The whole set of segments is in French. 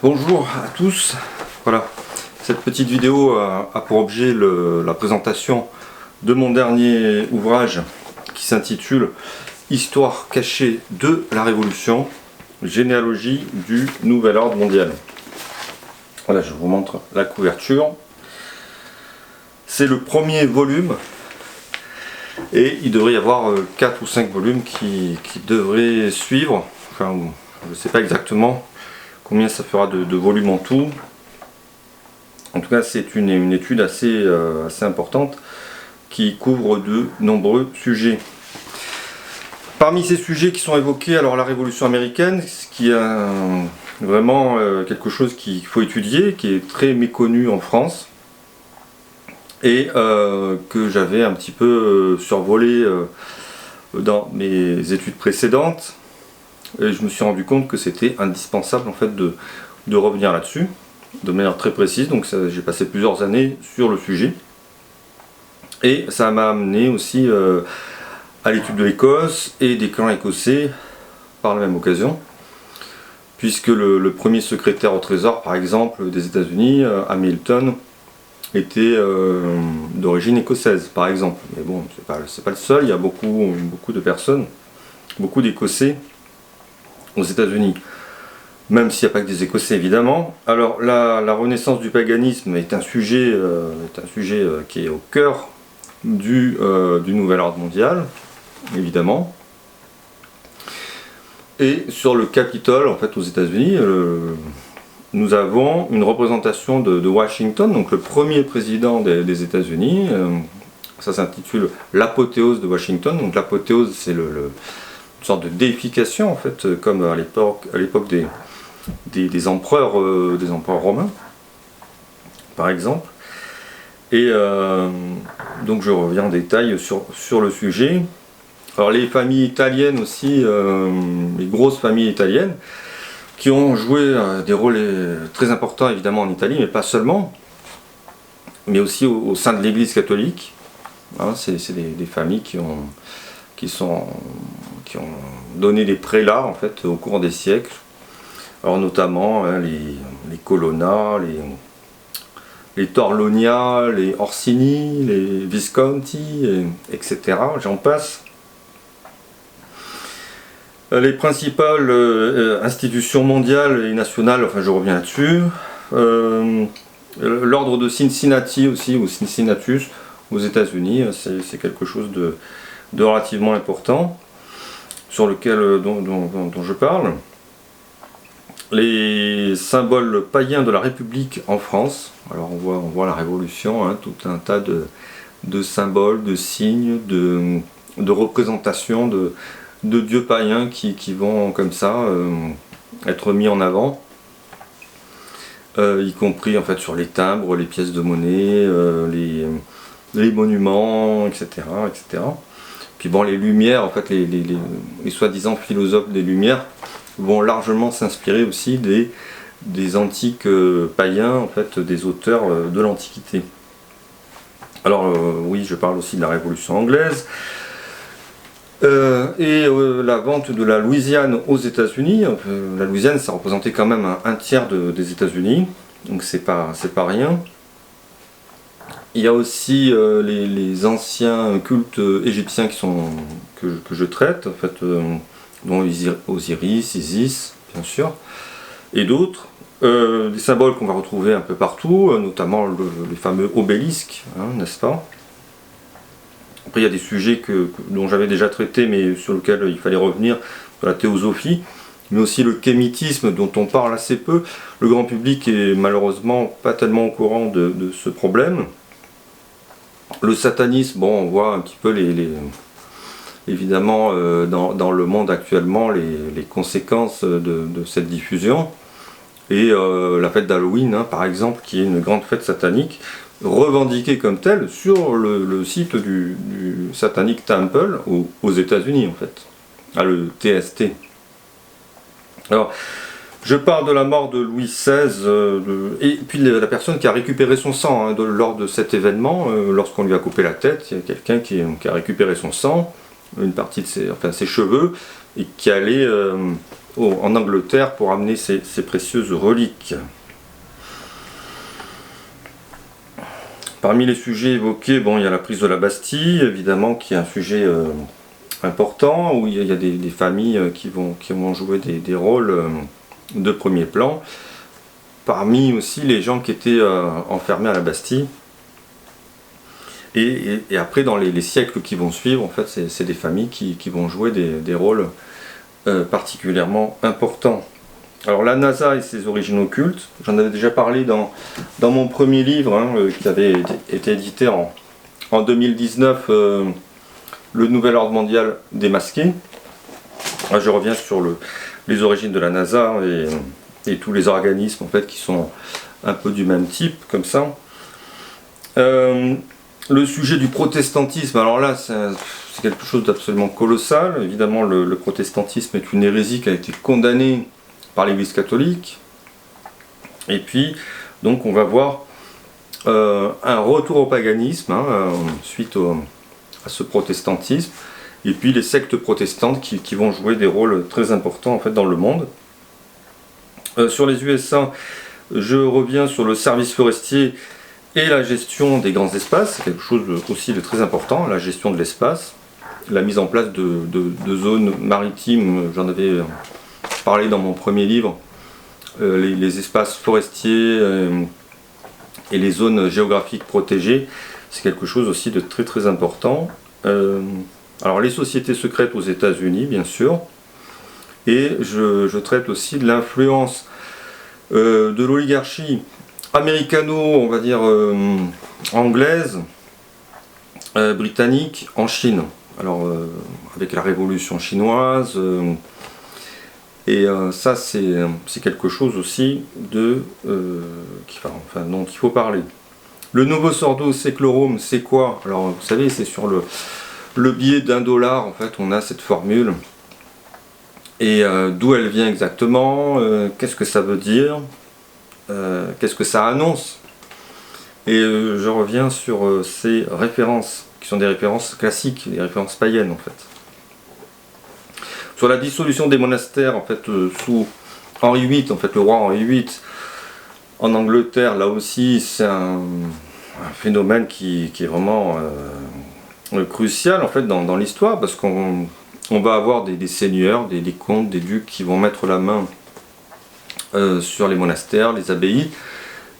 Bonjour à tous. Voilà, cette petite vidéo a pour objet la présentation de mon dernier ouvrage qui s'intitule Histoire cachée de la Révolution, généalogie du nouvel ordre mondial. Voilà, je vous montre la couverture. C'est le premier volume et il devrait y avoir 4 ou 5 volumes qui devraient suivre. Enfin, je ne sais pas exactement combien ça fera de volumes en tout. En tout cas, c'est une étude assez importante qui couvre de nombreux sujets. Parmi ces sujets qui sont évoqués, alors la Révolution américaine, ce qui est vraiment quelque chose qu'il faut étudier, qui est très méconnu en France, et que j'avais un petit peu survolé dans mes études précédentes. Et je me suis rendu compte que c'était indispensable en fait de revenir là-dessus de manière très précise. Donc j'ai passé plusieurs années sur le sujet et ça m'a amené aussi à l'étude de l'Écosse et des clans écossais par la même occasion, puisque le premier secrétaire au trésor par exemple des États-Unis, Hamilton, était d'origine écossaise par exemple. Mais bon, c'est pas le seul, il y a beaucoup de personnes, beaucoup d'Écossais aux États-Unis, même s'il n'y a pas que des Écossais évidemment. Alors la renaissance du paganisme est un sujet qui est au cœur du nouvel ordre mondial, évidemment. Et sur le Capitole, en fait, aux États-Unis, nous avons une représentation de Washington, donc le premier président des États-Unis. Ça s'intitule l'apothéose de Washington. Donc l'apothéose, c'est une sorte de déification en fait, comme à l'époque des empereurs romains, par exemple. Et donc je reviens en détail sur le sujet. Alors les familles italiennes aussi, les grosses familles italiennes, qui ont joué des rôles très importants évidemment en Italie, mais pas seulement, mais aussi au sein de l'Église catholique. Hein, c'est des familles qui ont donné des prélats en fait au cours des siècles. Alors notamment les Colonna, les Torlonia, les Orsini, les Visconti, etc. J'en passe. Les principales institutions mondiales et nationales, enfin je reviens là-dessus. L'ordre de Cincinnati aussi, ou Cincinnatus, aux États-Unis, c'est quelque chose de relativement important, sur lequel dont je parle. Les symboles païens de la République en France. Alors on voit la Révolution, hein, tout un tas de symboles, de signes, de représentations de dieux païens qui vont comme ça être mis en avant, y compris en fait sur les timbres, les pièces de monnaie, les monuments, etc., etc. Puis bon, les Lumières, en fait, les soi-disant philosophes des Lumières vont largement s'inspirer aussi des antiques païens, en fait, des auteurs de l'Antiquité. Alors oui, je parle aussi de la Révolution anglaise et la vente de la Louisiane aux États-Unis. La Louisiane, ça représentait quand même un tiers des États-Unis, donc c'est pas rien. Il y a aussi les anciens cultes égyptiens que je traite, en fait, dont Osiris, Isis, bien sûr, et d'autres. Des symboles qu'on va retrouver un peu partout, notamment les fameux obélisques, hein, n'est-ce pas? Après, il y a des sujets dont j'avais déjà traité, mais sur lesquels il fallait revenir, de la théosophie, mais aussi le kémitisme, dont on parle assez peu. Le grand public est malheureusement pas tellement au courant de ce problème. Le satanisme, bon, on voit un petit peu évidemment dans le monde actuellement les conséquences de cette diffusion. Et la fête d'Halloween, hein, par exemple, qui est une grande fête satanique, revendiquée comme telle sur le site du Satanic Temple aux États-Unis, en fait, le TST. Alors, je parle de la mort de Louis XVI, et puis la personne qui a récupéré son sang hein, lors de cet événement, lorsqu'on lui a coupé la tête. Il y a quelqu'un qui a récupéré son sang, une partie de ses cheveux, et qui allait en Angleterre pour amener ses précieuses reliques. Parmi les sujets évoqués, bon, il y a la prise de la Bastille, évidemment, qui est un sujet important, où il y a des familles qui vont jouer des rôles de premier plan. Parmi aussi les gens qui étaient enfermés à la Bastille. Et après, dans les siècles qui vont suivre, en fait, c'est des familles qui vont jouer des rôles particulièrement importants. Alors la NASA et ses origines occultes, j'en avais déjà parlé dans mon premier livre, hein, qui avait été édité en 2019, le Nouvel Ordre Mondial démasqué. Là, je reviens sur les origines de la NASA et tous les organismes en fait, qui sont un peu du même type, comme ça. Le sujet du protestantisme, alors là c'est quelque chose d'absolument colossal. Évidemment le protestantisme est une hérésie qui a été condamnée par l'Église catholique. Et puis donc on va voir un retour au paganisme hein, suite à ce protestantisme. Et puis les sectes protestantes qui vont jouer des rôles très importants en fait, dans le monde. Sur les USA, je reviens sur le service forestier et la gestion des grands espaces, c'est quelque chose aussi de très important, la gestion de l'espace, la mise en place de zones maritimes, j'en avais parlé dans mon premier livre, les espaces forestiers et les zones géographiques protégées, c'est quelque chose aussi de très très important. Alors les sociétés secrètes aux États-Unis, bien sûr, et je traite aussi de l'influence de l'oligarchie américano, on va dire anglaise, britannique en Chine. Alors avec la révolution chinoise, et ça c'est quelque chose aussi dont il faut parler. Le Novosordo-Seclorum, c'est quoi? Alors vous savez, c'est sur le billet d'1 $, en fait, on a cette formule. Et d'où elle vient exactement, qu'est-ce que ça veut dire, qu'est-ce que ça annonce. Et je reviens sur ces références, qui sont des références classiques, des références païennes en fait. Sur la dissolution des monastères, en fait, sous Henri VIII, en fait, le roi Henri VIII, en Angleterre, là aussi, c'est un phénomène qui est vraiment crucial en fait, dans l'histoire, parce qu'on va avoir des seigneurs, des comtes, des ducs qui vont mettre la main sur les monastères, les abbayes,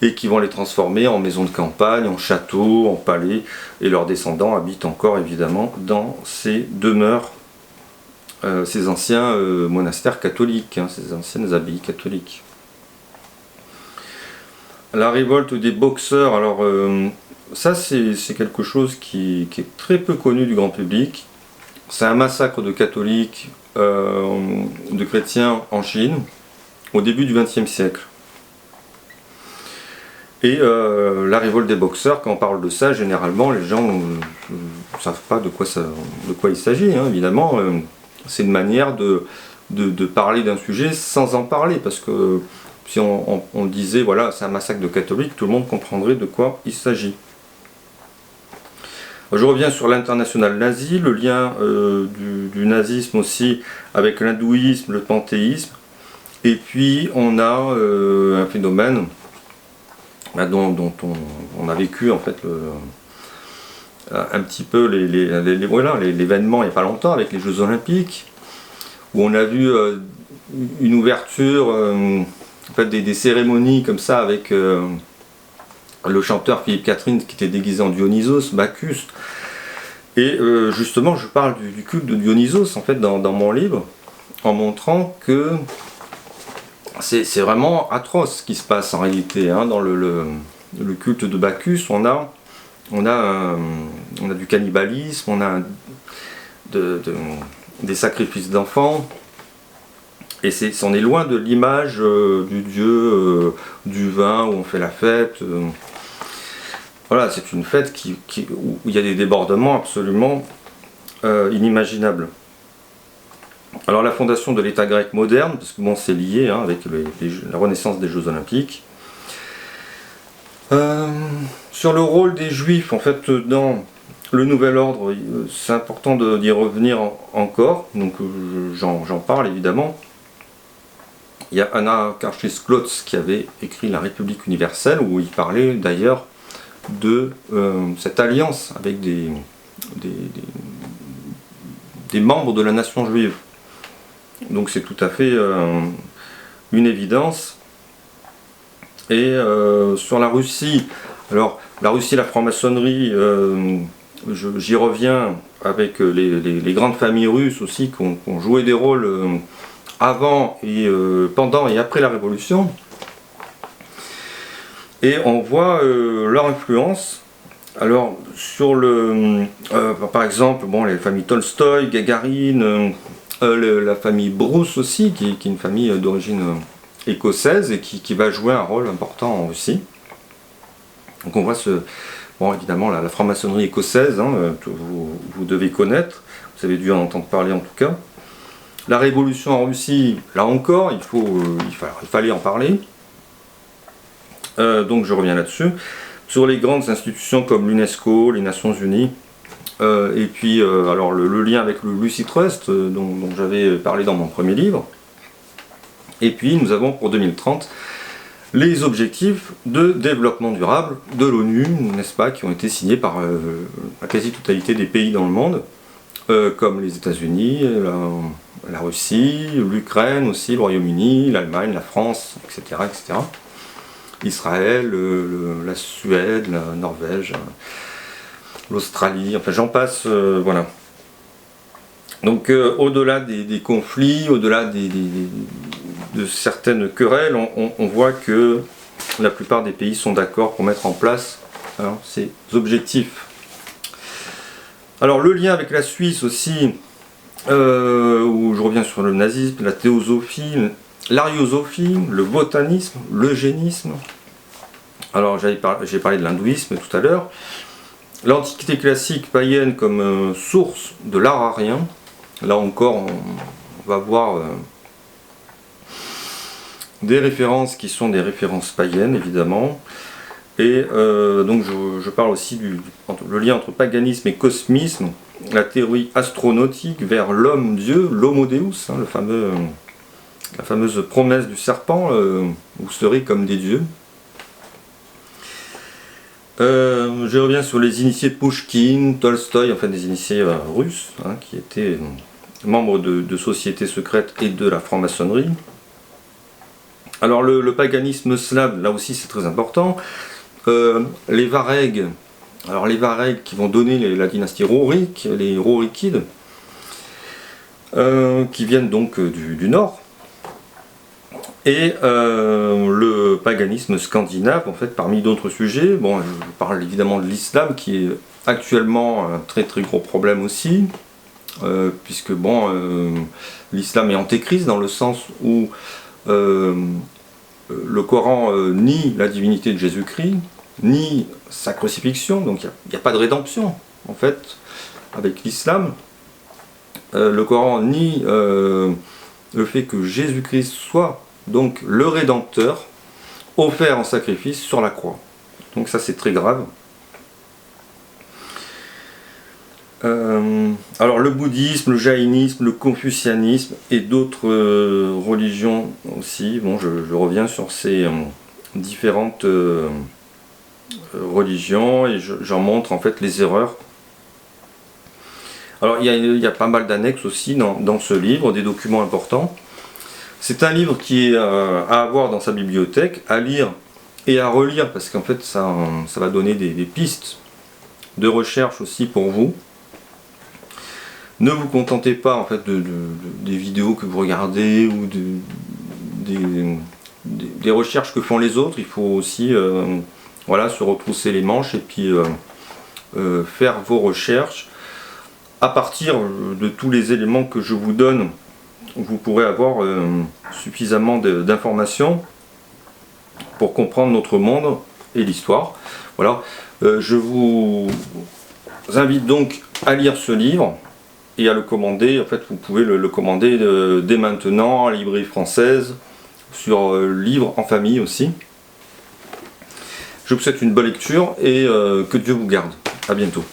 et qui vont les transformer en maisons de campagne, en châteaux, en palais, et leurs descendants habitent encore évidemment dans ces demeures, ces anciens monastères catholiques, hein, ces anciennes abbayes catholiques. La révolte des Boxers, alors ça c'est quelque chose qui est très peu connu du grand public. C'est un massacre de catholiques, de chrétiens en Chine, au début du XXe siècle. Et la révolte des Boxers, quand on parle de ça, généralement les gens ne savent pas de quoi il s'agit, hein, évidemment. C'est une manière de parler d'un sujet sans en parler, parce que si on disait, voilà, c'est un massacre de catholiques, tout le monde comprendrait de quoi il s'agit. Je reviens sur l'international nazi, le lien du nazisme aussi avec l'hindouisme, le panthéisme. Et puis on a un phénomène dont on a vécu en fait un petit peu l'événement il n'y a pas longtemps avec les Jeux Olympiques, où on a vu une ouverture, en fait des cérémonies comme ça avec le chanteur Philippe Catherine qui était déguisé en Dionysos, Bacchus. Et justement je parle du culte de Dionysos en fait dans mon livre, en montrant que c'est vraiment atroce ce qui se passe en réalité, hein, dans le culte de Bacchus. On a du cannibalisme, on a des sacrifices d'enfants, et on est loin de l'image du dieu du vin où on fait la fête. Voilà, c'est une fête où il y a des débordements absolument inimaginables. Alors la fondation de l'État grec moderne, parce que bon, c'est lié hein, avec la renaissance des Jeux Olympiques. Sur le rôle des Juifs en fait dans le nouvel ordre, c'est important d'y revenir encore, donc j'en parle évidemment. Il y a Anna Karczys-Klotz qui avait écrit La République universelle, où il parlait d'ailleurs de cette alliance avec des membres de la nation juive. Donc c'est tout à fait une évidence. Et sur la Russie, alors la Russie, la franc-maçonnerie, j'y reviens avec les grandes familles russes aussi qui ont joué des rôles avant et pendant et après la Révolution. Et on voit leur influence. Alors sur par exemple, bon, les familles Tolstoï, Gagarine, la famille Bruce aussi, qui est une famille d'origine écossaise et qui va jouer un rôle important en Russie. Donc on voit bon, évidemment la franc-maçonnerie écossaise, hein, vous devez connaître, vous avez dû en entendre parler en tout cas. La révolution en Russie, là encore, il fallait en parler. Donc je reviens là-dessus. Sur les grandes institutions comme l'UNESCO, les Nations Unies, et puis alors le lien avec le Lucy Trust, dont j'avais parlé dans mon premier livre. Et puis nous avons pour 2030 les objectifs de développement durable de l'ONU, n'est-ce pas, qui ont été signés par la quasi-totalité des pays dans le monde, comme les États-Unis, la Russie, l'Ukraine aussi, le Royaume-Uni, l'Allemagne, la France, etc., etc. Israël, la Suède, la Norvège, l'Australie, enfin j'en passe, voilà. Donc au-delà des conflits, au-delà de certaines querelles, on voit que la plupart des pays sont d'accord pour mettre en place ces objectifs. Alors le lien avec la Suisse aussi, où je reviens sur le nazisme, la théosophie, l'ariosophie, le botanisme, l'eugénisme. Alors j'ai parlé de l'hindouisme tout à l'heure. L'Antiquité classique païenne comme source de l'art arien. Là encore, on va voir des références qui sont des références païennes, évidemment. Et donc je parle aussi le lien entre paganisme et cosmisme, la théorie astronautique vers l'homme-dieu, l'homo deus, hein, la fameuse promesse du serpent, vous serez comme des dieux. Je reviens sur les initiés de Pouchkine, Tolstoï, enfin des initiés russes, hein, qui étaient membres de sociétés secrètes et de la franc-maçonnerie. Alors le paganisme slave, là aussi c'est très important. Les Varegs, alors les Varegs qui vont donner la dynastie Rorik, les Rorikides, qui viennent donc du nord. Et le paganisme scandinave, en fait, parmi d'autres sujets. Bon, je parle évidemment de l'islam, qui est actuellement un très très gros problème aussi, puisque bon, l'islam est antéchrist dans le sens où le Coran nie la divinité de Jésus-Christ, nie sa crucifixion, donc il n'y a pas de rédemption, en fait, avec l'islam. Le Coran nie le fait que Jésus-Christ soit donc le Rédempteur offert en sacrifice sur la croix. Donc ça c'est très grave. Alors le bouddhisme, le jaïnisme, le confucianisme et d'autres religions aussi. Bon, je reviens sur ces différentes religions et j'en montre en fait les erreurs. Alors il y a pas mal d'annexes aussi dans ce livre, des documents importants. C'est un livre qui est à avoir dans sa bibliothèque, à lire et à relire, parce qu'en fait ça va donner des pistes de recherche aussi pour vous. Ne vous contentez pas en fait des vidéos que vous regardez ou des recherches que font les autres. Il faut aussi voilà, se retrousser les manches et puis faire vos recherches. À partir de tous les éléments que je vous donne, vous pourrez avoir suffisamment d'informations pour comprendre notre monde et l'histoire. Voilà. Je vous invite donc à lire ce livre et à le commander. En fait, vous pouvez le commander dès maintenant à la librairie française, sur livres en famille aussi. Je vous souhaite une bonne lecture et que Dieu vous garde. À bientôt.